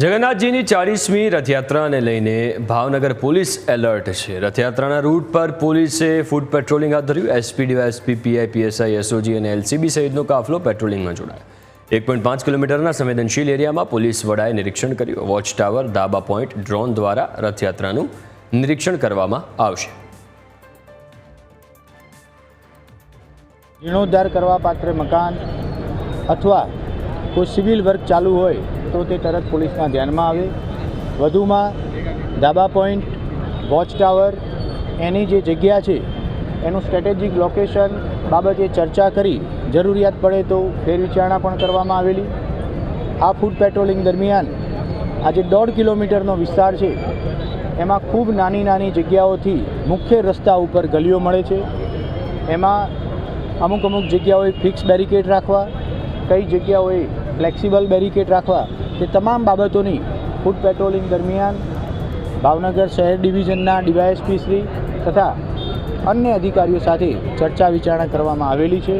જગન્નાથજીની 40મી રથયાત્રાને લઈને Bhavnagar police alert છે। રથયાત્રાના રૂટ પર પોલીસે ફૂટ પેટ્રોલિંગ હાથ ધર્યું। SP, DYSP, PI, PSI, SOG અને એલસીબી સહિતનો કાફલો પેટ્રોલિંગમાં જોડાયો। 1.5 કિલોમીટરના સંવેદનશીલ એરિયામાં પોલીસ વડાએ નિરીક્ષણ કર્યું। વોચ ટાવર, દાબા પોઈન્ટ, ડ્રોન દ્વારા રથયાત્રાનું નિરીક્ષણ કરવામાં આવશે। જીર્ણોદ્ધાર કરવા પાત્ર મકાન અથવા કોઈ સિવિલ વર્ક ચાલુ હોય તો તે તરત પોલીસના ધ્યાનમાં આવે। વધુમાં દાબા પોઈન્ટ, વોચ ટાવર, એની જે જગ્યા છે એનું સ્ટ્રેટેજિક લોકેશન બાબતે ચર્ચા કરી જરૂરિયાત પડે તો ફેરવિચારણા પણ કરવામાં આવેલી। આ ફૂટ પેટ્રોલિંગ દરમિયાન આજે 1.5 કિલોમીટરનો વિસ્તાર છે, એમાં ખૂબ નાની નાની જગ્યાઓથી મુખ્ય રસ્તા ઉપર ગલીઓ મળે છે। એમાં અમુક જગ્યાઓએ ફિક્સ બેરિકેડ રાખવા, કઈ જગ્યાઓએ ફ્લેક્સિબલ બેરિકેડ રાખવા, તે તમામ બાબતોની ફૂટ પેટ્રોલિંગ દરમિયાન ભાવનગર શહેર ડિવિઝનના ડીવાયએસપી શ્રી તથા અન્ય અધિકારીઓ સાથે ચર્ચા વિચારણા કરવામાં આવેલી છે।